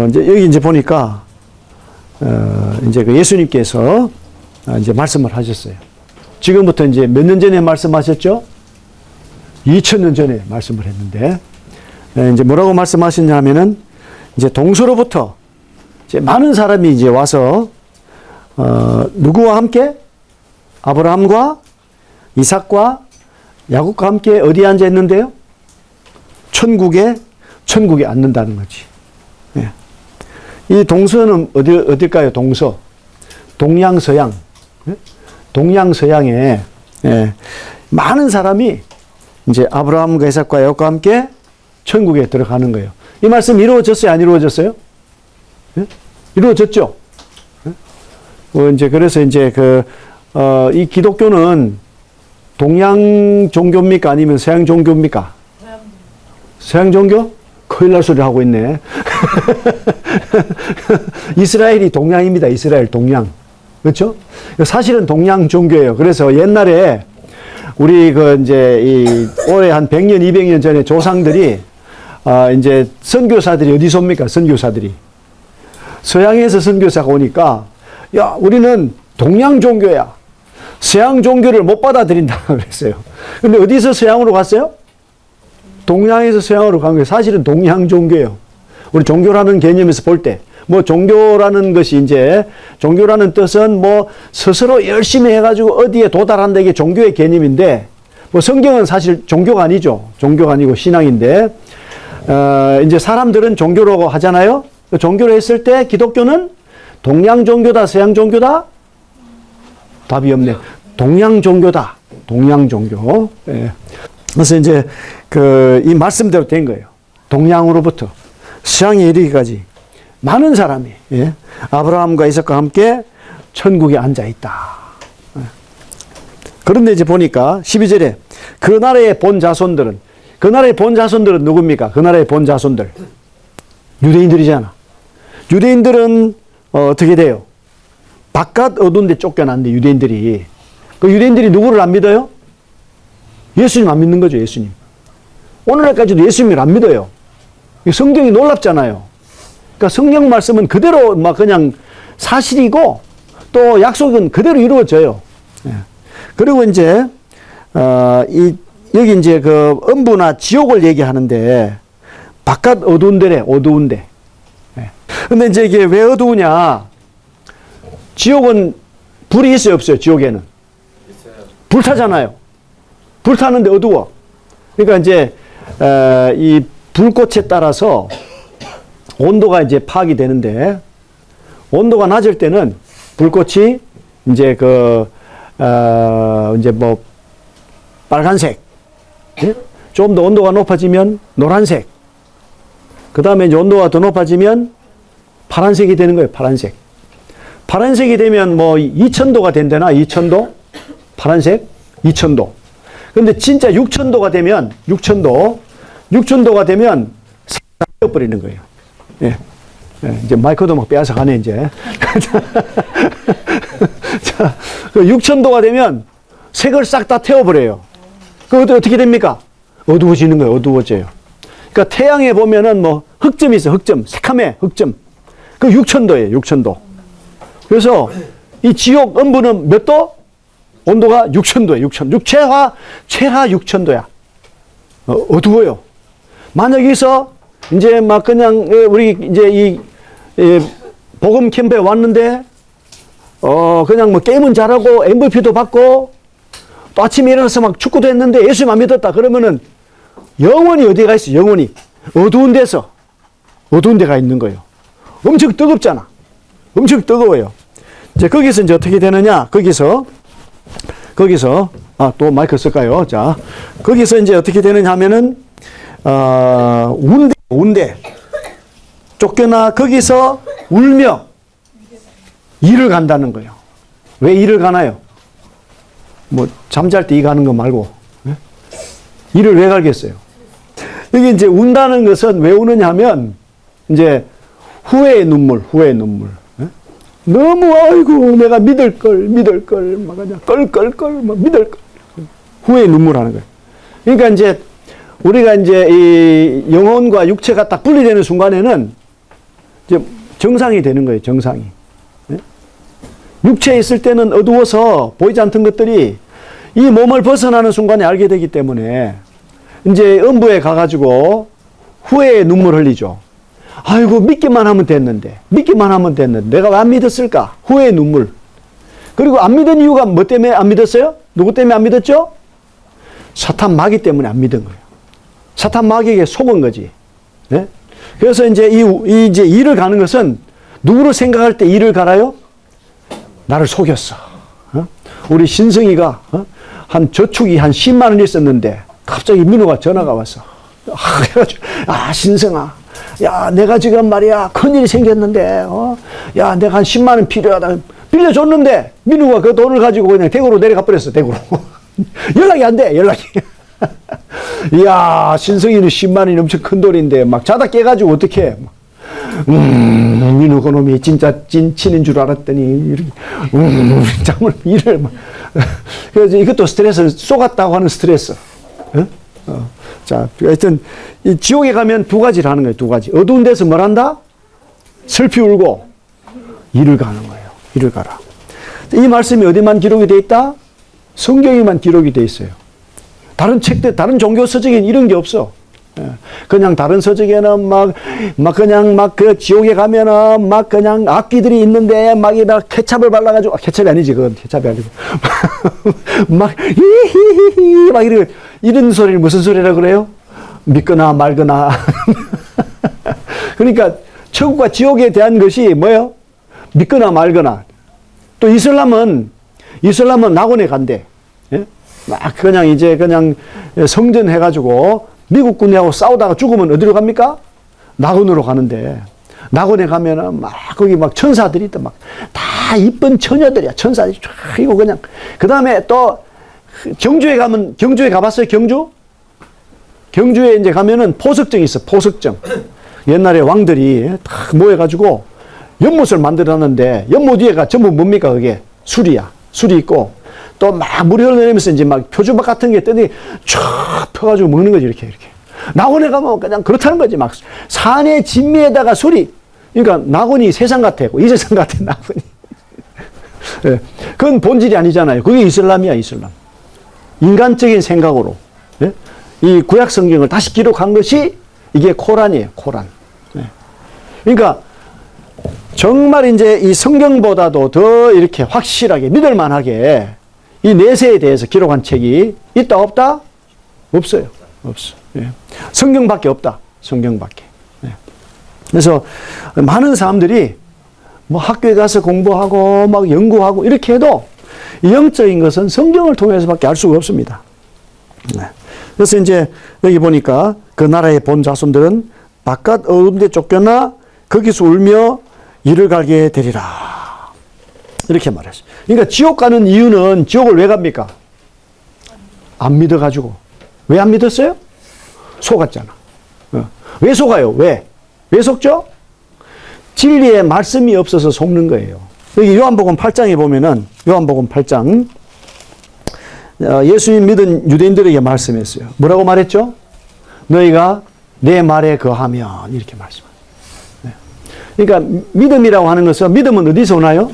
이제 여기 이제 보니까, 이제 그 예수님께서 이제 말씀을 하셨어요. 지금부터 이제 몇 년 전에 말씀하셨죠? 2000년 전에 말씀을 했는데, 이제 뭐라고 말씀하셨냐 하면은, 이제 동서로부터 이제 많은 사람이 이제 와서, 누구와 함께? 아브라함과 이삭과 야곱과 함께 어디에 앉아 있는데요? 천국에 앉는다는 거지. 예. 이 동서는 어딜까요? 동서. 동양서양. 예? 동양서양에, 예. 많은 사람이 이제 아브라함과 이삭과 야곱과 함께 천국에 들어가는 거예요. 이 말씀 이루어졌어요? 안 이루어졌어요? 예? 이루어졌죠? 예? 이제 그래서 이제 이 기독교는 동양 종교입니까? 아니면 서양 종교입니까? 서양 종교? 큰일 날 소리 하고 있네. 이스라엘이 동양입니다. 이스라엘 동양. 그렇죠? 사실은 동양 종교예요. 그래서 옛날에 우리 이제 올해 한 100년, 200년 전에 조상들이 이제 선교사들이 어디서 옵니까? 선교사들이. 서양에서 선교사가 오니까 야, 우리는 동양 종교야. 서양 종교를 못 받아들인다 그랬어요. 근데 어디서 서양으로 갔어요? 동양에서 서양으로 간 거예요. 사실은 동양 종교예요. 우리 종교라는 개념에서 볼 때, 뭐 종교라는 것이 이제 종교라는 뜻은 뭐 스스로 열심히 해가지고 어디에 도달한다 이게 종교의 개념인데, 뭐 성경은 사실 종교가 아니죠. 종교가 아니고 신앙인데, 이제 사람들은 종교라고 하잖아요. 종교를 했을 때 기독교는 동양 종교다, 서양 종교다? 답이 없네. 동양 종교다. 동양 종교. 예. 그래서 이제 이 말씀대로 된 거예요. 동양으로부터 서양에 이르기까지 많은 사람이, 예, 아브라함과 이삭과 함께 천국에 앉아 있다. 예. 그런데 이제 보니까 12절에 그 나라의 본 자손들은 누굽니까? 그 나라의 본 자손들. 유대인들이잖아. 유대인들은 어떻게 돼요? 바깥 어두운 데 쫓겨났는데 유대인들이. 그 유대인들이 누구를 안 믿어요? 예수님 안 믿는 거죠. 예수님. 오늘날까지도 예수님을 안 믿어요. 성경이 놀랍잖아요. 그러니까 성경 말씀은 그대로 막 그냥 사실이고 또 약속은 그대로 이루어져요. 예. 그리고 이제 여기 이제 그 음부나 지옥을 얘기하는데 바깥 어두운 데래. 어두운 데. 예. 근데 이제 이게 왜 어두우냐? 지옥은 불이 있어요, 없어요? 지옥에는 불 타잖아요. 불 타는데 어두워. 그러니까 이제 이 불꽃에 따라서 온도가 이제 파악이 되는데, 온도가 낮을 때는 불꽃이 이제 이제 뭐 빨간색, 예? 좀 더 온도가 높아지면 노란색, 그 다음에 이제 온도가 더 높아지면 파란색이 되는 거예요. 파란색. 파란색이 되면 뭐 2000도가 된다나? 2000도? 파란색? 2000도. 근데 진짜 6000도가 되면 6000도가 되면 색이 버리는 거예요. 예. 예. 이제 마이크도 막 빼앗아 가네 이제. 자, 6000도가 되면 색을 싹 다 태워버려요. 그것도 어떻게 됩니까? 어두워지는 거예요. 어두워져요. 그러니까 태양에 보면은 뭐 흑점이 있어. 흑점. 새카매 흑점. 그 6000도예요. 6000도. 그래서 이 지옥 음부는 몇 도? 온도가 6000도예요. 6000도. 최하 6000도야. 어두워요. 만약 여기서 이제 막 그냥 우리 이제 복음 캠프에 왔는데 그냥 뭐 게임은 잘하고 MVP도 받고 또 아침에 일어나서 막 축구도 했는데 예수님 안 믿었다. 그러면은 영원히 어디에 가 있어? 영원히 어두운 데서 어두운 데가 있는 거예요. 엄청 뜨겁잖아. 엄청 뜨거워요. 이제 거기서 이제 어떻게 되느냐? 거기서 또 마이크 쓸까요? 자, 거기서 이제 어떻게 되느냐 하면은 운대 쫓겨나 거기서 울며 일을 간다는 거예요. 왜 일을 가나요? 뭐 잠잘 때 이 가는 거 말고, 네? 일을 왜 가겠어요? 여기 이제 운다는 것은 왜 우느냐 하면 이제 후회의 눈물. 네? 너무 아이고 내가 믿을 걸 막 그냥 껄껄껄 막 믿을 걸 후회의 눈물 하는 거예요. 그러니까 이제 우리가 이제 이 영혼과 육체가 딱 분리되는 순간에는 이제 정상이 되는 거예요, 정상이. 예? 육체에 있을 때는 어두워서 보이지 않던 것들이 이 몸을 벗어나는 순간에 알게 되기 때문에 이제 음부에 가가지고 후회의 눈물 흘리죠. 아이고, 믿기만 하면 됐는데, 믿기만 하면 됐는데, 내가 왜 안 믿었을까? 후회의 눈물. 그리고 안 믿은 이유가 뭐 때문에 안 믿었어요? 누구 때문에 안 믿었죠? 사탄 마귀 때문에 안 믿은 거예요. 사탄 마귀에게 속은 거지. 네? 그래서 이제 이제 일을 가는 것은 누구를 생각할 때 일을 갈아요? 나를 속였어. 우리 신성이가 한 저축이 한 10만 원 있었는데 갑자기 민우가 전화가 왔어. 그래가지고 신성아, 야, 내가 지금 말이야 큰일이 생겼는데, 야, 내가 한 10만 원 필요하다. 빌려줬는데 민우가 그 돈을 가지고 그냥 대구로 내려가 버렸어. 대구로. 연락이 안 돼. 연락이. 이야, 신성이는 10만 원이 엄청 큰 돈인데 막 자다 깨가지고 어떻게? 민우 그놈이 진짜 찐친인 줄 알았더니 이렇게 잠을 일을 막. 그래서 이것도 스트레스, 쏘갔다고 하는 스트레스. 자, 하여튼 이 지옥에 가면 두 가지를 하는 거예요. 두 가지. 어두운 데서 뭘 한다? 슬피 울고 이를 가는 거예요. 이를 가라. 이 말씀이 어디만 기록이 돼 있다? 성경에만 기록이 돼 있어요. 다른 책들, 다른 종교 서적에는 이런 게 없어. 그냥 다른 서적에는 그냥 그 지옥에 가면은 그냥 악귀들이 있는데 케찹을 발라가지고, 케찹이 아니지, 그건 케찹이 아니고. 히히히히, 이런 소리를 무슨 소리라 그래요? 믿거나 말거나. 그러니까, 천국과 지옥에 대한 것이 뭐예요? 믿거나 말거나. 또 이슬람은 낙원에 간대. 예? 그냥 성전 해가지고 미국 군대하고 싸우다가 죽으면 어디로 갑니까? 낙원으로 가는데, 낙원에 가면은 거기 천사들이 또 다 이쁜 처녀들이야. 천사들이 쫙, 이거 그냥. 그 다음에 또 경주에 가봤어요? 경주에 이제 가면은 포석정이 있어. 포석정. 옛날에 왕들이 다 모여가지고 연못을 만들어놨는데, 연못 위에가 전부 뭡니까? 그게 술이야. 술이 있고, 또 물이 흘러내리면서 이제 표주박 같은 게 뜨니 쫙 펴가지고 먹는 거지, 이렇게. 낙원에 가면 그냥 그렇다는 거지. 산의 진미에다가 술이. 그러니까 낙원이 세상 같아. 이 세상 같아, 낙원이. 네. 그건 본질이 아니잖아요. 그게 이슬람이야, 이슬람. 인간적인 생각으로. 네? 이 구약 성경을 다시 기록한 것이 이게 코란이에요, 코란. 네. 그러니까 정말 이제 이 성경보다도 더 이렇게 확실하게 믿을만하게 이 내세에 대해서 기록한 책이 있다 없다? 없어요. 없어. 예. 성경밖에 없다. 성경밖에. 예. 그래서 많은 사람들이 학교에 가서 공부하고 연구하고 이렇게 해도 영적인 것은 성경을 통해서밖에 알 수가 없습니다. 네. 그래서 이제 여기 보니까 그 나라의 본 자손들은 바깥 어둠 데 쫓겨나 거기서 울며 이를 갈게 되리라. 이렇게 말했어요. 그러니까 지옥 가는 이유는, 지옥을 왜 갑니까? 안 믿어가지고. 왜 안 믿었어요? 속았잖아. 왜 속아요? 왜 속죠? 진리의 말씀이 없어서 속는 거예요. 여기 요한복음 8장에 보면은, 요한복음 8장, 예수님 믿은 유대인들에게 말씀했어요. 뭐라고 말했죠? 너희가 내 말에 거하면, 이렇게 말씀합니다. 그러니까 믿음이라고 하는 것은, 믿음은 어디서 오나요?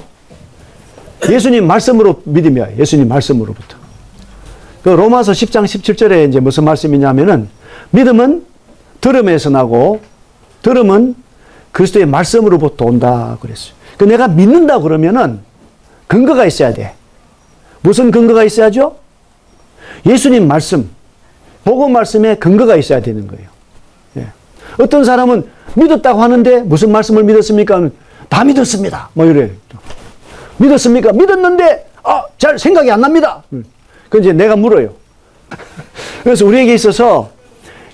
예수님 말씀으로 믿음이야. 예수님 말씀으로부터. 그 로마서 10장 17절에 이제 무슨 말씀이냐면은, 믿음은 들음에서 나고 들음은 그리스도의 말씀으로부터 온다 그랬어요. 그 내가 믿는다 그러면은 근거가 있어야 돼. 무슨 근거가 있어야죠? 예수님 말씀, 복음 말씀에 근거가 있어야 되는 거예요. 예. 어떤 사람은 믿었다고 하는데 무슨 말씀을 믿었습니까? 다 믿었습니다. 이래. 믿었습니까? 믿었는데 잘 생각이 안 납니다. 그 이제 내가 물어요. 그래서 우리에게 있어서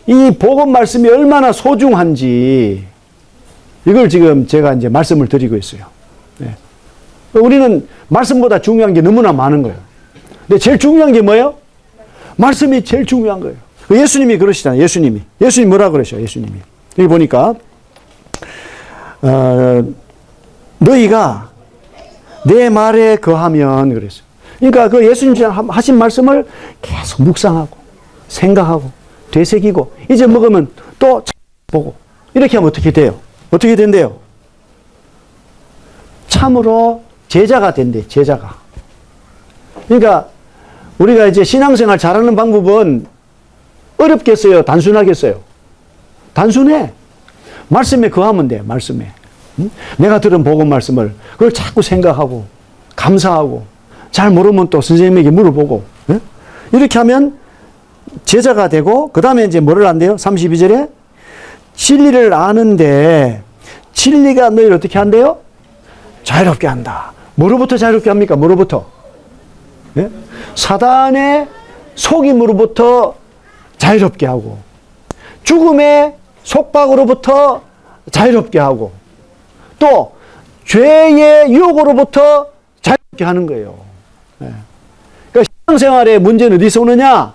이 복음 말씀이 얼마나 소중한지 이걸 지금 제가 이제 말씀을 드리고 있어요. 네. 우리는 말씀보다 중요한 게 너무나 많은 거예요. 근데 제일 중요한 게 뭐예요? 말씀이 제일 중요한 거예요. 예수님이 그러시잖아요. 예수님이 뭐라 그러셔? 예수님이 여기 보니까 너희가 내 말에 거하면 그랬어요. 그러니까 그 예수님 하신 말씀을 계속 묵상하고 생각하고 되새기고 이제 먹으면 또 보고 이렇게 하면 어떻게 돼요? 어떻게 된대요? 참으로 제자가 된대, 제자가. 그러니까 우리가 이제 신앙생활 잘하는 방법은 어렵겠어요? 단순하겠어요? 단순해. 말씀에 거하면 돼, 말씀에. 응? 내가 들은 복음 말씀을 그걸 자꾸 생각하고 감사하고 잘 모르면 또 선생님에게 물어보고 응? 이렇게 하면 제자가 되고 그 다음에 이제 뭐를 한대요? 32절에 진리를 아는데 진리가 너희를 어떻게 한대요? 자유롭게 한다. 뭐로부터 자유롭게 합니까? 뭐로부터? 예? 사단의 속임으로부터 자유롭게 하고 죽음의 속박으로부터 자유롭게 하고 또 죄의 유혹으로부터 자유롭게 하는 거예요. 예. 그러니까 신앙생활의 문제는 어디서 오느냐?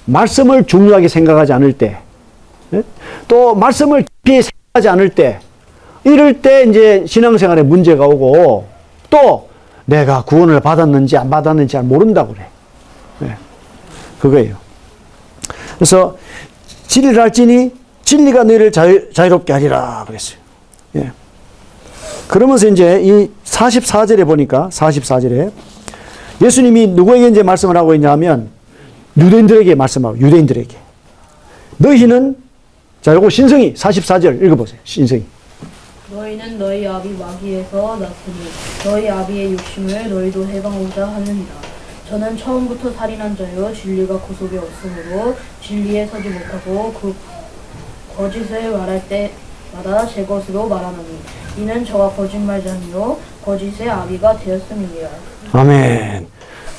말씀을 중요하게 생각하지 않을 때, 예? 또 말씀을 깊이 생각하지 않을 때, 이럴 때 이제 신앙생활에 문제가 오고 또 내가 구원을 받았는지 안 받았는지 잘 모른다고 그래. 예. 그거예요. 그래서 진리를 알지니 진리가 너희를 자유롭게 하리라 그랬어요. 예. 그러면서 이제 이 44절에 보니까 44절에 예수님이 누구에게 이제 말씀을 하고 있냐면 유대인들에게 말씀하고 유대인들에게 너희는 자 요거 신성이 44절 읽어보세요. 신성이 너희는 너희 아비 마귀에서 났으니 너희 아비의 욕심을 너희도 해방하고자 하느니라. 저는 처음부터 살인한 자요 진리가 그 속에 없으므로 진리에 서지 못하고 그 거짓을 말할 때마다 제 것으로 말하노니 이는 저가 거짓말자니요 거짓의 아비가 되었음이니라. 아멘.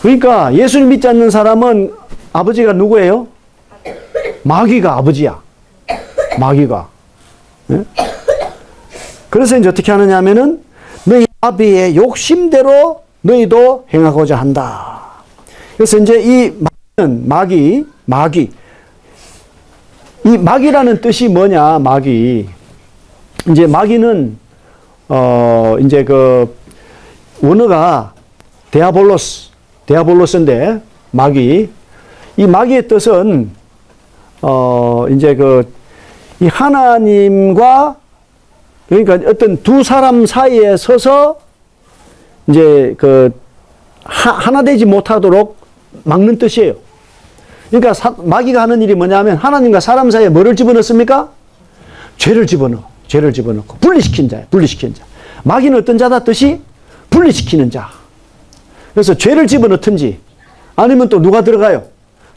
그러니까 예수를 믿지 않는 사람은 아버지가 누구예요? 마귀가 아버지야. 마귀가. 네? 그래서 이제 어떻게 하느냐 하면은 너희 아비의 욕심대로 너희도 행하고자 한다. 그래서 이제 이 마귀는 마귀. 이 마귀라는 뜻이 뭐냐, 마귀. 이제 마귀는, 이제 그, 원어가 데아볼로스인데, 마귀. 이 마귀의 뜻은, 이제 그, 이 하나님과, 그러니까 어떤 두 사람 사이에 서서, 이제 그, 하나 되지 못하도록 막는 뜻이에요. 그러니까 마귀가 하는 일이 뭐냐면 하나님과 사람 사이에 뭐를 집어넣습니까? 죄를 집어넣고 분리시킨 자예요. 분리시킨 자. 마귀는 어떤 자다 뜻이? 분리시키는 자. 그래서 죄를 집어넣든지 아니면 또 누가 들어가요?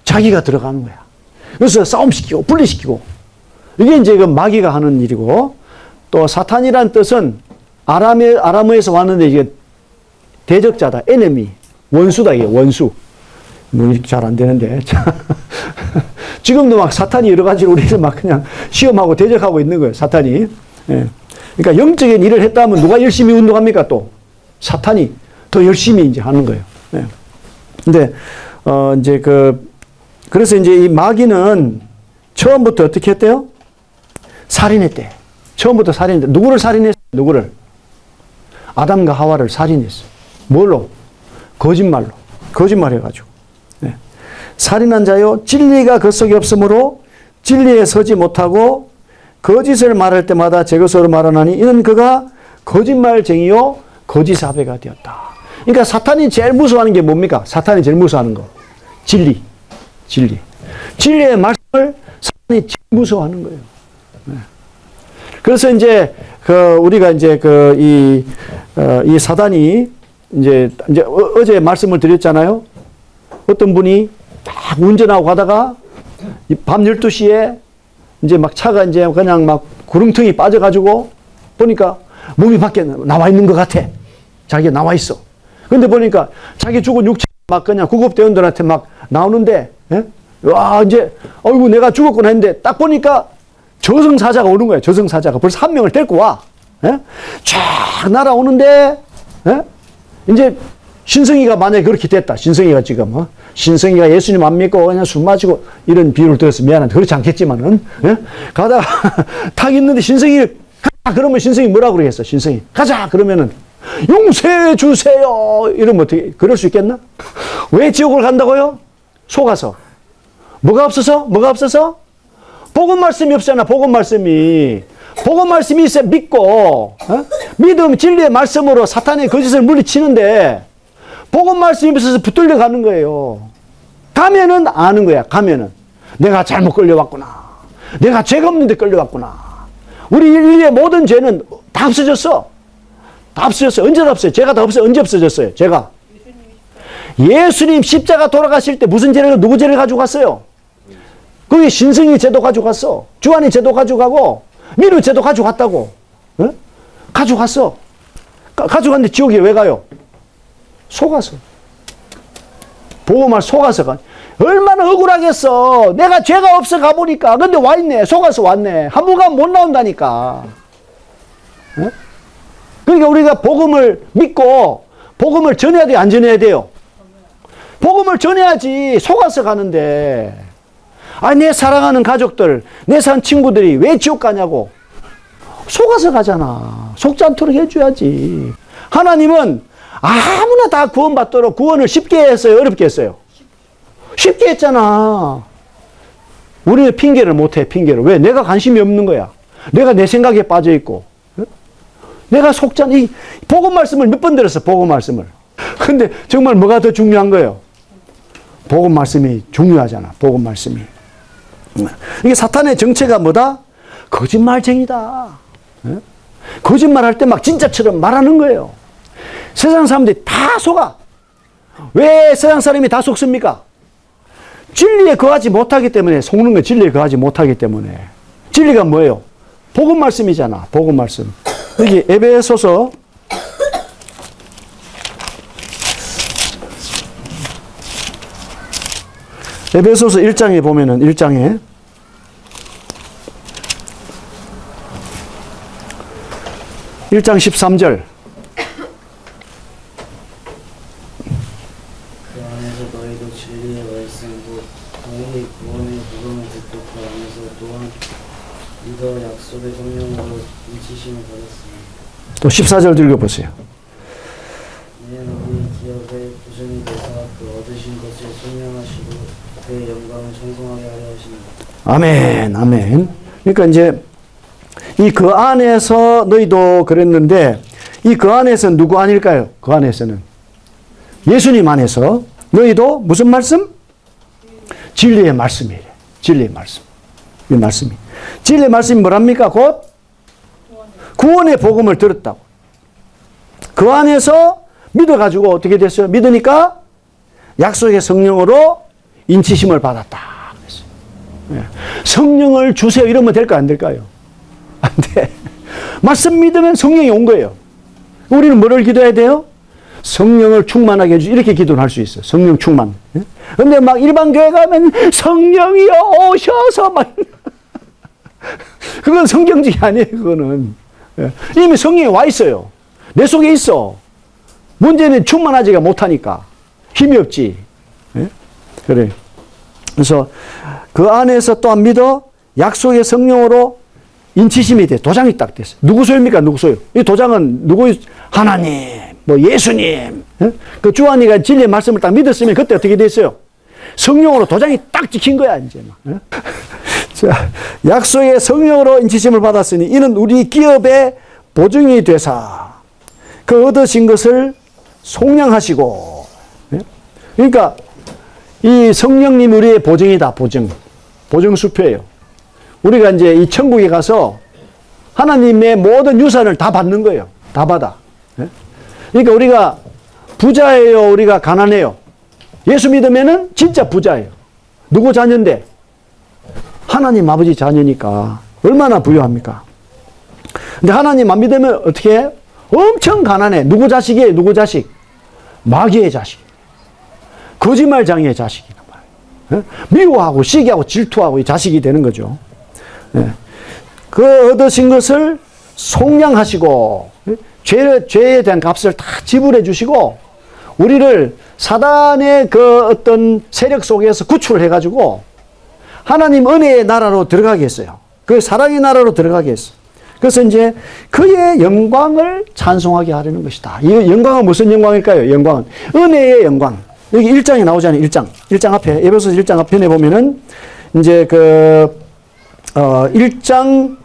자기가 들어가는 거야. 그래서 싸움시키고 분리시키고 이게 이제 그 마귀가 하는 일이고 또 사탄이란 뜻은 아람어에서 왔는데 이게 대적자다. enemy. 원수다. 이게 원수. 뭐 잘 안 되는데. 지금도 막 사탄이 여러 가지로 우리를 막 그냥 시험하고 대적하고 있는 거예요. 사탄이. 예. 그러니까 영적인 일을 했다면 누가 열심히 운동합니까 또? 사탄이 더 열심히 이제 하는 거예요. 예. 근데, 이제 그래서 이제 이 마귀는 처음부터 어떻게 했대요? 살인했대. 처음부터 살인했대. 누구를 살인했어요? 누구를? 아담과 하와를 살인했어요. 뭘로? 거짓말로. 거짓말해가지고. 네. 살인한 자요 진리가 그 속에 없으므로 진리에 서지 못하고 거짓을 말할 때마다 제 것으로 말하나니 이는 그가 거짓말쟁이요 거짓 아비가 되었다. 그러니까 사탄이 제일 무서워하는 게 뭡니까? 사탄이 제일 무서워하는 거. 진리. 진리의 말씀을 사탄이 제일 무서워하는 거예요. 네. 그래서 이제 우리가 이제 이 사단이 이제 어제 말씀을 드렸잖아요. 어떤 분이 딱 운전하고 가다가 밤 12시에 이제 막 차가 이제 그냥 막 구름텅이 빠져가지고 보니까 몸이 밖에 나와 있는 것 같아. 자기가 나와 있어. 근데 보니까 자기 죽은 육체 막 그냥 구급대원들한테 막 나오는데, 예? 와, 이제, 어이구, 내가 죽었구나 했는데 딱 보니까 저승사자가 오는 거야. 저승사자가. 벌써 한 명을 데리고 와. 예? 쫙 날아오는데, 예? 이제 신성이가 만약에 그렇게 됐다. 신성이가 지금, 신성이가 예수님 안 믿고 그냥 술 마시고 이런 비유를 들어서 미안한데 그렇지 않겠지만은, 예? 가다가 탁 있는데 신성이, 가자! 그러면 신성이 뭐라고 그러겠어? 신성이. 가자! 그러면은 용서해 주세요! 이러면 어떻게, 그럴 수 있겠나? 왜 지옥을 간다고요? 속아서. 뭐가 없어서? 복음 말씀이 없잖아, 복음 말씀이. 복음 말씀이 있어야 믿고, 믿음, 진리의 말씀으로 사탄의 거짓을 물리치는데, 복음 말씀이 있어서 붙들려 가는 거예요. 가면은 아는 거야, 가면은. 내가 잘못 끌려왔구나. 내가 죄가 없는데 끌려왔구나. 우리 인류의 모든 죄는 다 없어졌어. 다 없어졌어요. 언제 다 없어요? 죄가 다 없어요. 언제 없어졌어요? 죄가. 예수님 십자가 돌아가실 때 무슨 죄를, 누구 죄를 가지고 갔어요? 거기 신성의 죄도 가지고 갔어. 주한의 죄도 가지고 가고, 미루 죄도 가지고 갔다고. 어? 가지고 갔어. 가지고 갔는데 지옥에 왜 가요? 속아서. 복음을 속아서 가. 얼마나 억울하겠어. 내가 죄가 없어 가보니까. 근데 와 있네. 속아서 왔네. 한 번 가면 못 나온다니까. 어? 그러니까 우리가 복음을 믿고 복음을 전해야 돼요? 안 전해야 돼요? 복음을 전해야지. 속아서 가는데. 아니, 내 사랑하는 가족들, 내 사는 친구들이 왜 지옥 가냐고. 속아서 가잖아. 속지 않도록 해줘야지. 하나님은 아무나 다 구원받도록 구원을 쉽게 했어요? 어렵게 했어요? 쉽게 했잖아. 우리는 핑계를 못해, 핑계를. 왜? 내가 관심이 없는 거야. 내가 내 생각에 빠져있고. 내가 속잖아. 이 복음 말씀을 몇 번 들었어, 복음 말씀을. 근데 정말 뭐가 더 중요한 거예요? 복음 말씀이 중요하잖아, 복음 말씀이. 이게 사탄의 정체가 뭐다? 거짓말쟁이다. 거짓말 할 때 막 진짜처럼 말하는 거예요. 세상 사람들이 다 속아. 왜 세상 사람이 다 속습니까? 진리에 거하지 못하기 때문에. 속는 건 진리에 거하지 못하기 때문에. 진리가 뭐예요? 복음 말씀이잖아, 복음 말씀. 여기 에베소서 1장에 보면은 1장에 일 장 13절. 그 안에서 너희도 진리의 말씀 곧 너희 구원의 복음을 듣고 그 안에서 또한 믿어 약속의 성령으로 인치심을 받았습니다. 또 14절 읽어보세요. 이는 우리 기업의 보증이 되사 그 얻으신 것을 설명하시고 그의 영광을 청송하게 하려 하십니다. 아멘, 아멘. 그러니까 이제 이 그 안에서 너희도 그랬는데, 이 그 안에서 누구 아닐까요? 그 안에서는 예수님 안에서 너희도 무슨 말씀? 진리의 말씀이래. 진리의 말씀. 이 말씀이. 진리의 말씀이 뭐랍니까? 곧 구원의 복음을 들었다고. 그 안에서 믿어가지고 어떻게 됐어요? 믿으니까 약속의 성령으로 인치심을 받았다. 그랬어요. 성령을 주세요. 이러면 될까? 안 될까요? 안 돼. 말씀 믿으면 성령이 온 거예요. 우리는 뭐를 기도해야 돼요? 성령을 충만하게 해주시. 이렇게 기도를 할 수 있어요. 성령 충만. 근데 막 일반 교회 가면 성령이여 오셔서 막 그건 성경직이 아니에요. 그거는 이미 성령이 와 있어요. 내 속에 있어. 문제는 충만하지가 못하니까 힘이 없지. 그래. 그래서 그 안에서 또한 믿어 약속의 성령으로 인치심이 돼. 도장이 딱 됐어요. 누구 소유입니까? 누구 소유? 이 도장은 누구? 하나님, 뭐 예수님. 그 주한이가 진리의 말씀을 딱 믿었으면 그때 어떻게 됐어요? 성령으로 도장이 딱 찍힌 거야, 이제 막. 자, 약속의 성령으로 인치심을 받았으니 이는 우리 기업의 보증이 되사 그 얻으신 것을 속량하시고. 그러니까 이 성령님 우리의 보증이다, 보증. 보증수표예요. 우리가 이제 이 천국에 가서 하나님의 모든 유산을 다 받는 거예요. 다 받아. 그러니까 우리가 부자예요? 우리가 가난해요? 예수 믿으면은 진짜 부자예요. 누구 자녀인데? 하나님 아버지 자녀니까 얼마나 부유합니까? 근데 하나님 안 믿으면 어떻게 해? 엄청 가난해. 누구 자식이에요? 누구 자식? 마귀의 자식. 거짓말장애의 자식이란 말이에요. 미워하고 시기하고 질투하고 이 자식이 되는 거죠. 그 얻으신 것을 속량하시고 죄에 대한 값을 다 지불해 주시고 우리를 사단의 그 어떤 세력 속에서 구출해 가지고 하나님 은혜의 나라로 들어가게 했어요. 그 사랑의 나라로 들어가게 했어요. 그래서 이제 그의 영광을 찬송하게 하려는 것이다. 이 영광은 무슨 영광일까요? 영광은 은혜의 영광. 여기 1장에 나오잖아요. 1장 앞에 에베소서 1장 앞에 보면은 이제 그 1장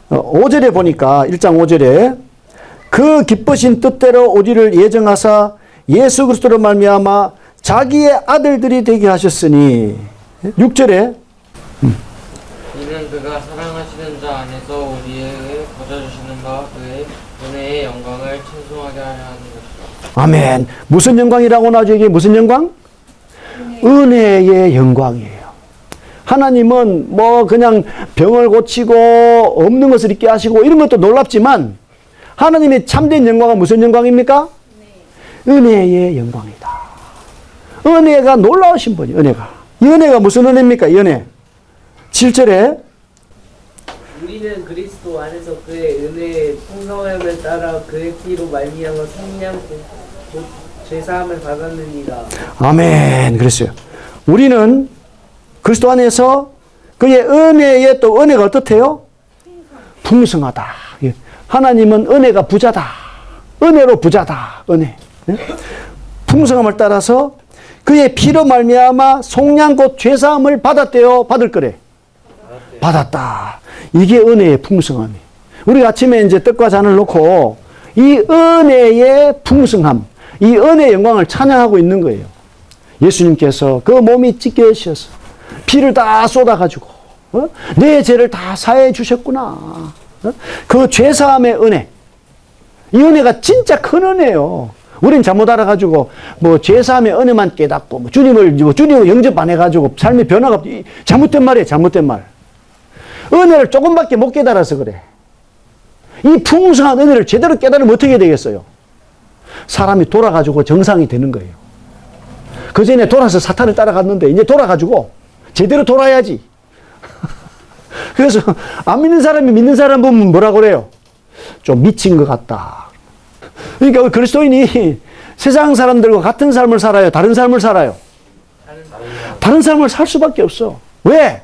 5절에 보니까 1장 5절에 그 기쁘신 뜻대로 우리를 예정하사 예수 그리스도로 말미암아 자기의 아들들이 되게 하셨으니 6절에 이는 그가 사랑하시는 자 안에서 우리에게 거저주시는 바와 그의 은혜의 영광을 찬송하게 하려 하는 것이라. 아멘. 무슨 영광이라고 나죠? 이게 무슨 영광? 은혜의 영광이에요. 하나님은 뭐 그냥 병을 고치고 없는 것을 있게 하시고 이런 것도 놀랍지만 하나님의 참된 영광은 무슨 영광입니까? 은혜의 영광이다. 은혜가 놀라우신 분이 은혜가. 이 은혜가 무슨 은혜입니까? 이 은혜. 7절에 우리는 그리스도 안에서 그의 은혜의 풍성함을 따라 그의 피로 말미암아 성량 곧 죄사함을 받았느니라. 아멘. 그랬어요. 우리는 그리스도 안에서 그의 은혜에 또 은혜가 어떻대요? 풍성하다. 예. 하나님은 은혜가 부자다. 은혜로 부자다. 은혜. 예? 풍성함을 따라서 그의 피로 말미암아 속량 곧 죄사함을 받았대요. 받을 거래. 받았다. 이게 은혜의 풍성함이. 우리 아침에 이제 떡과 잔을 놓고 이 은혜의 풍성함, 이 은혜의 영광을 찬양하고 있는 거예요. 예수님께서 그 몸이 찢겨지셔서 피를 다 쏟아가지고 내 죄를 다 사해 주셨구나. 그 죄사함의 은혜. 이 은혜가 진짜 큰 은혜예요. 우린 잘못 알아가지고 뭐 죄사함의 은혜만 깨닫고 뭐 주님을 영접 안 해가지고 삶의 변화가 잘못된 말이에요. 잘못된 말. 은혜를 조금밖에 못 깨달아서 그래. 이 풍성한 은혜를 제대로 깨달으면 어떻게 되겠어요? 사람이 돌아가지고 정상이 되는 거예요. 그 전에 돌아서 사탄을 따라갔는데 이제 돌아가지고 제대로 돌아야지. 그래서 안 믿는 사람이 믿는 사람 보면 뭐라고 그래요? 좀 미친 것 같다. 그러니까 그리스도인이 세상 사람들과 같은 삶을 살아요? 다른 삶을 살아요? 다른 삶을 살 수밖에 없어. 왜?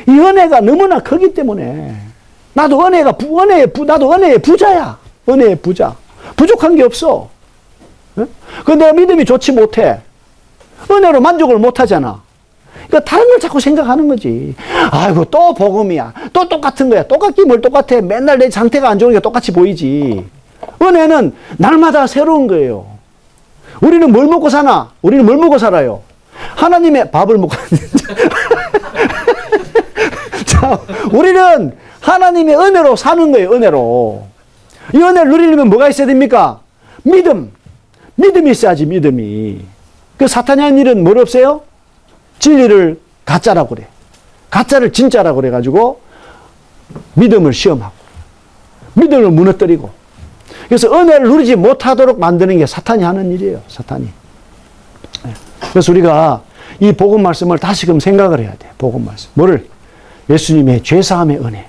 이 은혜가 너무나 크기 때문에. 나도 나도 은혜의 부자야. 은혜의 부자. 부족한 게 없어. 근데 내가 믿음이 좋지 못해. 은혜로 만족을 못 하잖아. 그러니까 다른 걸 자꾸 생각하는 거지. 아이고, 또 복음이야. 또 똑같은 거야. 똑같긴 뭘 똑같아. 맨날 내 상태가 안 좋으니까 똑같이 보이지. 은혜는 날마다 새로운 거예요. 우리는 뭘 먹고 사나? 우리는 뭘 먹고 살아요? 하나님의 밥을 먹고 자, 우리는 하나님의 은혜로 사는 거예요. 은혜로. 이 은혜를 누리려면 뭐가 있어야 됩니까? 믿음. 믿음이 있어야지. 믿음이. 그 사탄이 하는 일은 뭘 없어요? 진리를 가짜라고 그래. 가짜를 진짜라고 그래가지고 믿음을 시험하고 믿음을 무너뜨리고 그래서 은혜를 누리지 못하도록 만드는 게 사탄이 하는 일이에요. 사탄이. 그래서 우리가 이 복음 말씀을 다시금 생각을 해야 돼. 복음 말씀. 뭐를? 예수님의 죄사함의 은혜.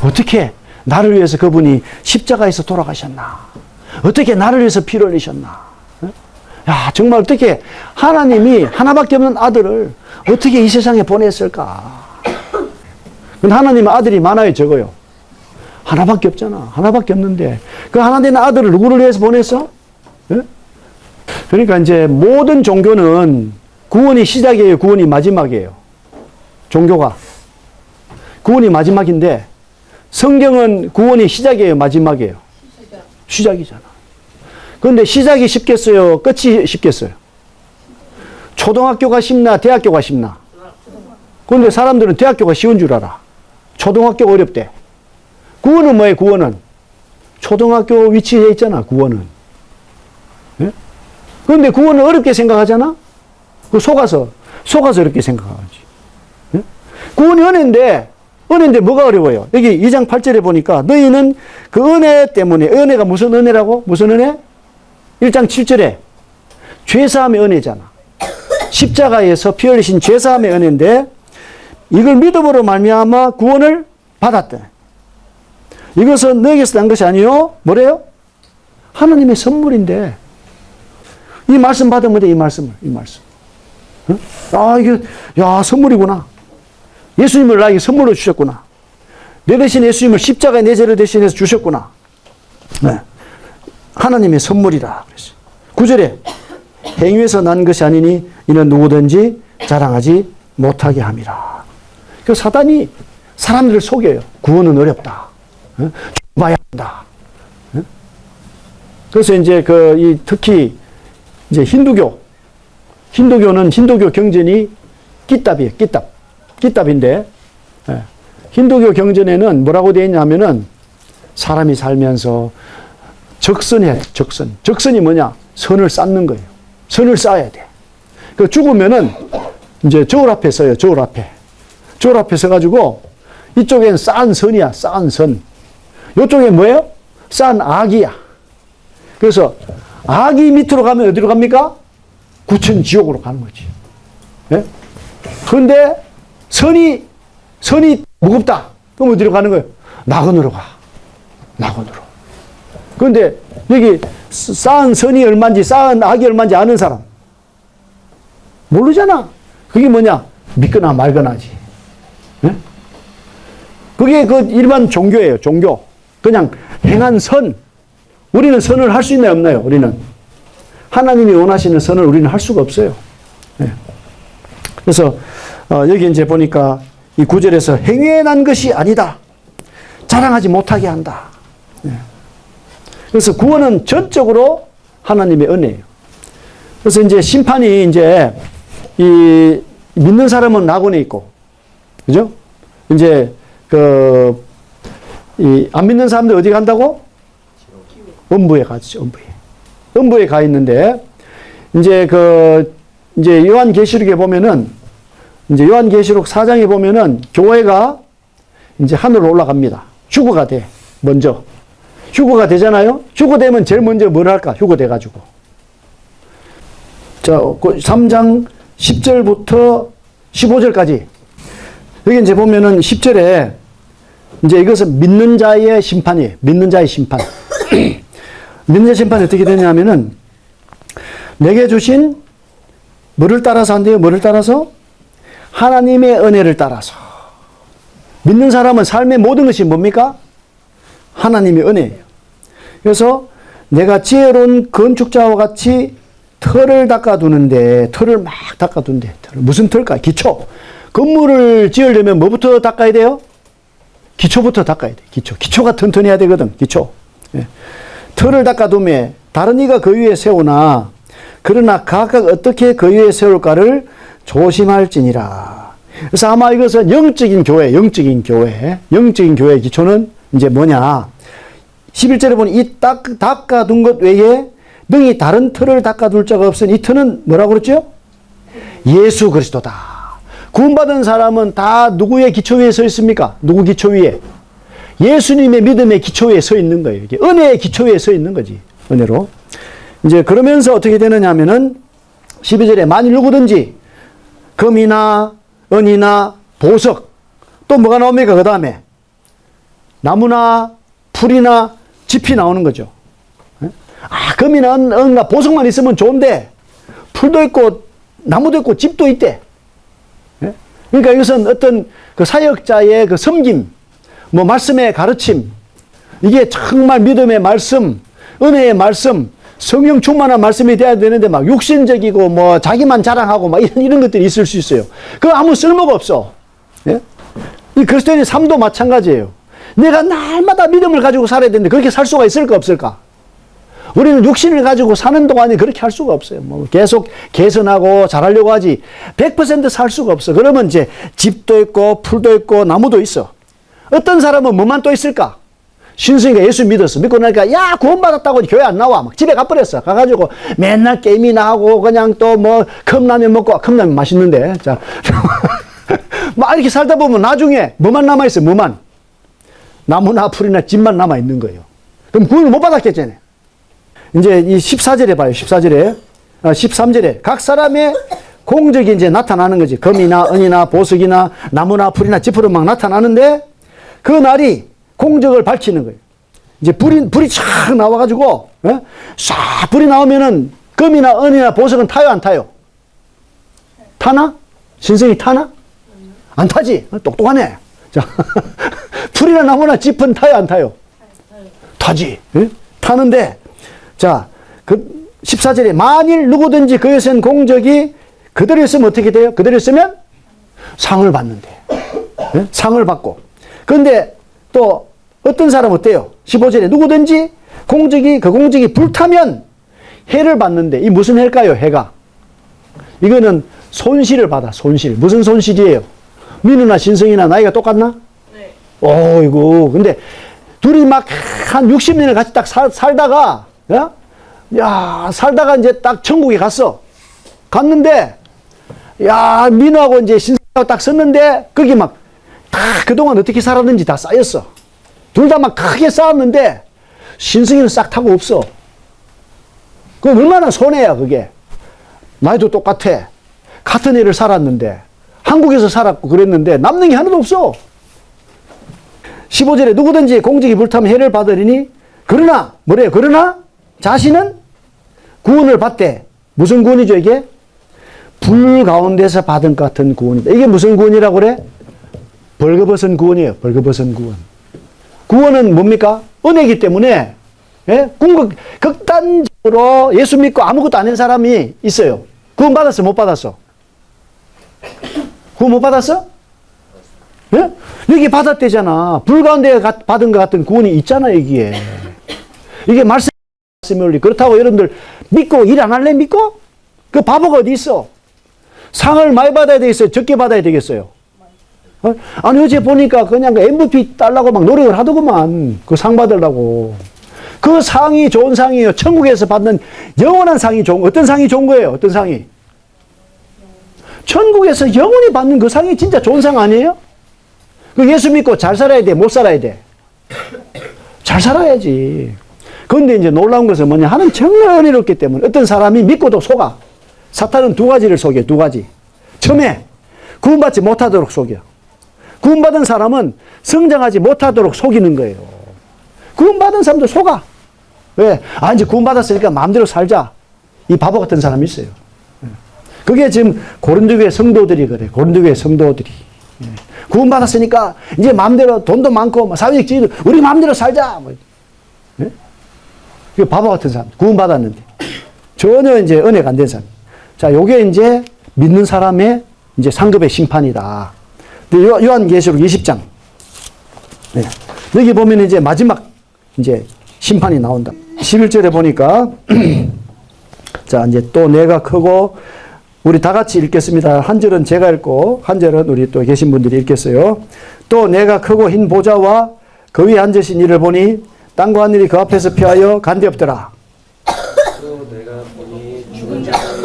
어떻게 나를 위해서 그분이 십자가에서 돌아가셨나? 어떻게 나를 위해서 피를 흘리셨나? 야, 정말 어떻게 하나님이 하나밖에 없는 아들을 어떻게 이 세상에 보냈을까? 근데 하나님은 아들이 많아요, 적어요? 하나밖에 없잖아. 하나밖에 없는데 그 하나 되는 아들을 누구를 위해서 보냈어? 예? 그러니까 이제 모든 종교는 구원이 시작이에요, 구원이 마지막이에요. 종교가 구원이 마지막인데 성경은 구원이 시작이에요, 마지막이에요? 시작이잖아. 그런데 시작이 쉽겠어요? 끝이 쉽겠어요? 초등학교가 쉽나? 대학교가 쉽나? 그런데 사람들은 대학교가 쉬운 줄 알아. 초등학교가 어렵대. 구원은 뭐예요? 구원은 초등학교 위치에 있잖아. 구원은. 예? 그런데 구원을 어렵게 생각하잖아. 그 속아서 어렵게 생각하지. 예? 구원이 은혜인데 뭐가 어려워요? 여기 2장 8절에 보니까 너희는 그 은혜 때문에, 은혜가 무슨 은혜라고? 무슨 은혜? 1장 7절에 죄사함의 은혜잖아. 십자가에서 피 흘리신 죄사함의 은혜인데 이걸 믿음으로 말미암아 구원을 받았다. 이것은 너에게서 난 것이 아니요. 뭐래요? 하나님의 선물인데 이 말씀 받으면 돼. 이 말씀. 응? 아, 이게 선물이구나. 예수님을 나에게 선물로 주셨구나. 내 대신 예수님을 십자가에 내 죄를 대신해서 주셨구나. 네. 하나님의 선물이라 그랬어요. 9절에 행위에서 난 것이 아니니 이는 누구든지 자랑하지 못하게 함이라. 그 사단이 사람들을 속여요. 구원은 어렵다. 봐야 한다. 그래서 이제 특히 이제 힌두교는 힌두교 경전이 끼답이에요. 끼답인데, 힌두교 경전에는 뭐라고 되어 있냐면은 사람이 살면서 적선해야 돼. 적선이 뭐냐? 선을 쌓는 거예요. 선을 쌓아야 돼. 그 죽으면은 이제 저울 앞에 서요. 저울 앞에 서가지고 이쪽엔 쌓은 선이야. 쌓은 선. 이쪽엔 뭐예요? 쌓은 악이야. 그래서 악이 밑으로 가면 어디로 갑니까? 구천 지옥으로 가는 거지. 예? 그런데 선이 무겁다. 그럼 어디로 가는 거예요? 낙원으로 가. 낙원으로. 그런데 여기 쌓은 선이 얼마인지 쌓은 악이 얼마인지 아는 사람 모르잖아. 그게 뭐냐? 믿거나 말거나지. 예? 그게 그 일반 종교예요. 종교. 그냥 행한 선. 우리는 선을 할 수 있나요? 없나요? 우리는. 하나님이 원하시는 선을 우리는 할 수가 없어요. 예. 그래서 여기 이제 보니까 이 9절에서 행위에 난 것이 아니다. 자랑하지 못하게 한다. 예. 그래서 구원은 전적으로 하나님의 은혜예요. 그래서 이제 심판이 이제 이 믿는 사람은 낙원에 있고, 그죠? 이제 안 믿는 사람들 어디 간다고? 음부에 가죠. 음부에 가 있는데 이제 이제 요한계시록에 보면은 이제 요한계시록 4장에 보면은 교회가 이제 하늘로 올라갑니다. 휴거가 돼. 먼저. 휴거가 되잖아요. 휴거되면 제일 먼저 뭘 할까? 휴거돼가지고. 자, 3장 10절부터 15절까지. 여기 이제 보면은 10절에 이제 이것은 믿는 자의 심판이에요. 믿는 자의 심판. 믿는 자의 심판이 어떻게 되냐면은 내게 주신 뭐를 따라서 한대요? 뭐를 따라서? 하나님의 은혜를 따라서. 믿는 사람은 삶의 모든 것이 뭡니까? 하나님의 은혜예요. 그래서 내가 지혜로운 건축자와 같이 털을 닦아두는데, 털을 막 닦아둔대. 무슨 털까? 기초. 건물을 지으려면 뭐부터 닦아야 돼요? 기초부터 닦아야 돼. 기초가 튼튼해야 되거든. 기초. 예. 털을 닦아두며 다른 이가 그 위에 세우나 그러나 각각 어떻게 그 위에 세울까를 조심할지니라. 그래서 아마 이것은 영적인 교회의 기초는 이제 뭐냐? 11절에 보니 이 닦아둔 것 외에 능히 다른 틀을 닦아둘 자가 없으니 이 틀은 뭐라고 그랬죠? 예수 그리스도다. 구원받은 사람은 다 누구의 기초 위에 서 있습니까? 누구 기초 위에? 예수님의 믿음의 기초 위에 서 있는 거예요. 은혜의 기초 위에 서 있는 거지. 은혜로. 이제 그러면서 어떻게 되느냐 하면은 12절에 만일 누구든지 금이나 은이나 보석 또 뭐가 나옵니까? 그 다음에 나무나 풀이나 짚이 나오는 거죠. 금이나 은이나 보석만 있으면 좋은데 풀도 있고 나무도 있고 짚도 있대. 그러니까 이것은 어떤 그 사역자의 그 섬김, 뭐 말씀의 가르침, 이게 정말 믿음의 말씀, 은혜의 말씀, 성령 충만한 말씀이 돼야 되는데 막 육신적이고 뭐 자기만 자랑하고 막 이런 것들이 있을 수 있어요. 그거 아무 쓸모가 없어. 예? 이 그리스도인의 삶도 마찬가지예요. 내가 날마다 믿음을 가지고 살아야 되는데 그렇게 살 수가 있을까 없을까? 우리는 육신을 가지고 사는 동안에 그렇게 할 수가 없어요. 뭐 계속 개선하고 잘하려고 하지 100% 살 수가 없어. 그러면 이제 집도 있고 풀도 있고 나무도 있어. 어떤 사람은 뭐만 또 있을까? 신승이가 예수 믿었어. 믿고 나니까 야 구원받았다고 교회 안 나와. 막 집에 가버렸어. 가가지고 맨날 게임이나 하고 그냥 또 뭐 컵라면 먹고 컵라면 맛있는데 자 막 이렇게 살다 보면 나중에 뭐만 남아있어요. 뭐만 나무나 풀이나 집만 남아있는 거예요. 그럼 구원을 못 받았겠잖아요. 이제 이 14절에 봐요. 13절에 각 사람의 공적이 이제 나타나는 거지. 금이나 은이나 보석이나 나무나 풀이나 짚으로 막 나타나는데 그 날이 공적을 밝히는 거예요. 이제 불이 촥 나와가지고, 싹 불이 나오면은 금이나 은이나 보석은 타요, 안 타요? 타나? 신성이 타나? 안 타지? 똑똑하네. 자, 풀이나 나무나 짚은 타요, 안 타요? 타지. 타는데, 자, 14절에 만일 누구든지 그에 쓴 공적이 그대로 있으면 어떻게 돼요? 그대로 있으면 상을 받는데. 예? 상을 받고. 그런데 또 어떤 사람 어때요? 15절에 누구든지 그 공적이 불타면 해를 받는데, 이 무슨 해일까요? 해가. 이거는 손실을 받아, 손실. 무슨 손실이에요? 민우나 신성이나 나이가 똑같나? 네. 어이구. 근데 둘이 막 한 60년을 같이 딱 살다가, 야, 살다가 이제 딱 천국에 갔어. 갔는데, 야, 민우하고 이제 신성하고 딱 썼는데, 거기 막 다 그동안 어떻게 살았는지 다 쌓였어. 둘 다 막 크게 쌓았는데, 신성이는 싹 타고 없어. 그 얼마나 손해야, 그게. 나이도 똑같아. 같은 애를 살았는데, 한국에서 살았고 그랬는데, 남는 게 하나도 없어. 15절에 누구든지 공적이 불타면 해를 받으리니, 그러나, 뭐래요? 그러나, 자신은 구원을 받되, 무슨 구원이죠, 이게? 불 가운데서 받은 것 같은 구원이다. 이게 무슨 구원이라고 그래? 벌거벗은 구원이에요, 벌거벗은 구원. 구원은 뭡니까? 은혜이기 때문에, 예? 극단적으로 예수 믿고 아무것도 안 한 사람이 있어요. 구원 받았어, 못 받았어? 구원 못 받았어? 예? 여기 받았대잖아. 불 가운데 받은 것 같은 구원이 있잖아, 여기에. 이게 말씀이 올리. 그렇다고 여러분들 믿고 일 안 할래? 믿고? 그 바보가 어디 있어? 상을 많이 받아야 되겠어요? 적게 받아야 되겠어요? 아니, 어제 보니까 그냥 그 MVP 달라고 막 노력을 하더구만. 그 상 받으려고. 그 상이 좋은 상이에요. 천국에서 받는 영원한 상이 좋은, 어떤 상이 좋은 거예요? 어떤 상이? 천국에서 영원히 받는 그 상이 진짜 좋은 상 아니에요? 그 예수 믿고 잘 살아야 돼? 못 살아야 돼? 잘 살아야지. 그런데 이제 놀라운 것은 뭐냐? 하나님 정말 은혜롭기 때문에 어떤 사람이 믿고도 속아. 사탄은 두 가지를 속여, 두 가지. 처음에 구원받지 못하도록 속여. 구원받은 사람은 성장하지 못하도록 속이는 거예요. 구원받은 사람도 속아. 왜? 아, 이제 구원받았으니까 마음대로 살자. 이 바보 같은 사람이 있어요. 그게 지금 고린도교회 성도들이 그래. 고린도교회 성도들이. 구원받았으니까 이제 마음대로 돈도 많고 사회적 지위도 우리 마음대로 살자. 그 바보 같은 사람. 구원받았는데. 전혀 이제 은혜가 안 된 사람. 자, 요게 이제 믿는 사람의 이제 상급의 심판이다. 요한계시록 20장. 네. 여기 보면 이제 마지막 이제 심판이 나온다. 11절에 보니까 자, 이제 또 내가 크고 우리 다 같이 읽겠습니다. 한 절은 제가 읽고 한 절은 우리 또 계신 분들이 읽겠어요. 또 내가 크고 흰 보좌와 그 위에 앉으신 이를 보니 땅과 하늘이 그 앞에서 피하여 간되었더라. 또 내가 보니 죽은 자들이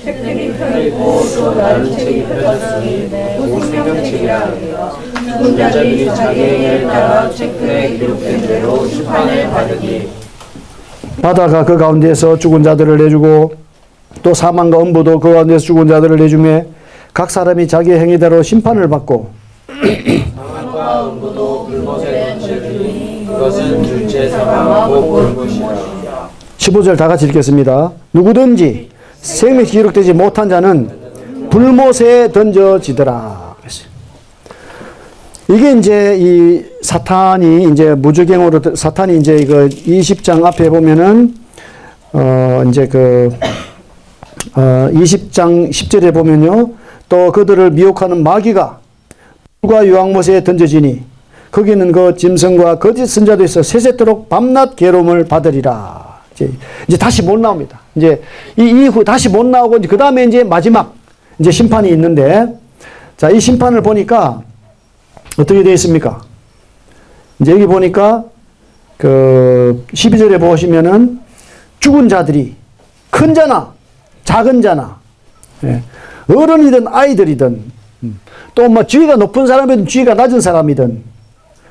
책들이 펴있고 또 다른 책이 펴졌으니 곧 생명책이라 하리라. 죽은 자들이 자기의 일을 따라 책들에 기록된 대로 심판을 받으니 바다가 그 가운데에서 죽은 자들을 내주고 또 사망과 음부도 그 가운데서 죽은 자들을 내주매 각 사람이 자기의 행위대로 심판을 받고 사망과 음부도 그것에 던지니 그것은 둘째 사망하고 볼 것이라. 15절 다 같이 읽겠습니다. 누구든지 생명이 기록되지 못한 자는 불못에 던져지더라. 그랬어요. 이게 이제 이 사탄이 이제 무주경으로 사탄이 이제 이거 20장 앞에 보면은 이제 그 20장 10절에 보면요. 또 그들을 미혹하는 마귀가 불과 유황못에 던져지니 거기는 그 짐승과 거짓 선자도 있어 세세토록 밤낮 괴로움을 받으리라. 이제 다시 못 나옵니다. 이제 이 이후 다시 못 나오고 그 다음에 이제 마지막 이제 심판이 있는데 자, 이 심판을 보니까 어떻게 되어 있습니까? 이제 여기 보니까 그 12절에 보시면은 죽은 자들이 큰 자나 작은 자나 어른이든 아이들이든 또 뭐 지위가 높은 사람이든 지위가 낮은 사람이든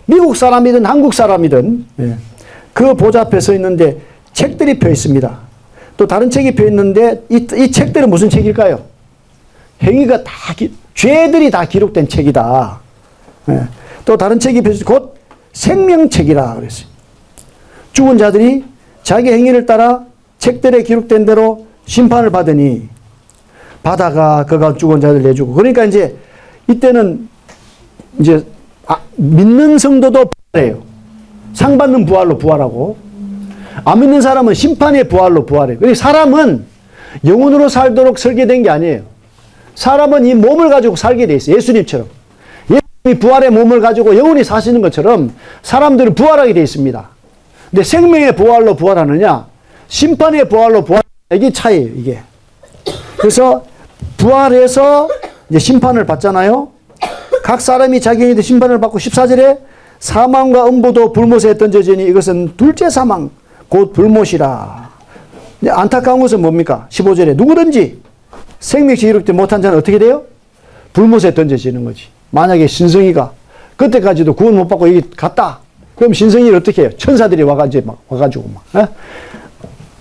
미국 사람이든 한국 사람이든 그 보좌 앞에 서 있는데 책들이 펴 있습니다. 또 다른 책이 펴 있는데 이 책들은 무슨 책일까요? 행위가 다 죄들이 다 기록된 책이다. 또 다른 책이 펴 있어 곧 생명책이라 그랬어요. 죽은 자들이 자기 행위를 따라 책들에 기록된 대로 심판을 받으니 바다가 그가 죽은 자들 내주고 그러니까 이제 이때는 이제 믿는 성도도 부활해요. 상 받는 부활로 부활하고 안 믿는 사람은 심판의 부활로 부활해요. 그러니까 사람은 영혼으로 살도록 설계된 게 아니에요. 사람은 이 몸을 가지고 살게 돼 있어요. 예수님처럼. 예수님이 부활의 몸을 가지고 영원히 사시는 것처럼 사람들은 부활하게 돼 있습니다. 근데 생명의 부활로 부활하느냐, 심판의 부활로 부활하느냐, 이게 차이예요, 이게. 그래서 부활해서 이제 심판을 받잖아요. 각 사람이 자기에게 심판을 받고 14절에 사망과 음부도 불못에 던져지니 이것은 둘째 사망 곧 불못이라. 근데 안타까운 것은 뭡니까? 15절에 누구든지 생명시 이룩지 못한 자는 어떻게 돼요? 불못에 던져지는 거지. 만약에 신성이가 그때까지도 구원 못 받고 여기 갔다. 그럼 신성이를 어떻게 해요? 천사들이 와가지고 막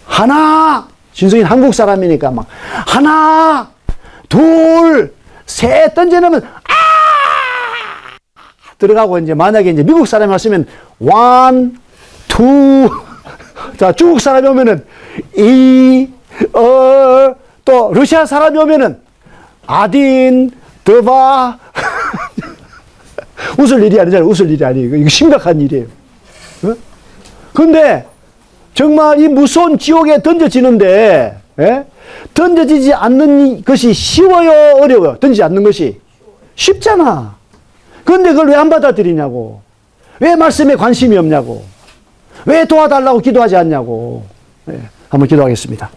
하나, 신성이는 한국 사람이니까 막 하나, 둘, 셋 던져놓으면 들어가고 이제 만약에 이제 미국 사람이 왔으면 원, 투, 자 중국 사람이 오면은 또 러시아 사람이 오면은 아딘, 드바 웃을 일이 아니잖아요. 웃을 일이 아니에요. 이거 심각한 일이에요. 어? 근데 정말 이 무서운 지옥에 던져지는데 던져지지 않는 것이 쉬워요? 어려워요? 던지지 않는 것이 쉽잖아. 근데 그걸 왜 안 받아들이냐고. 왜 말씀에 관심이 없냐고. 왜 도와달라고 기도하지 않냐고. 한번 기도하겠습니다.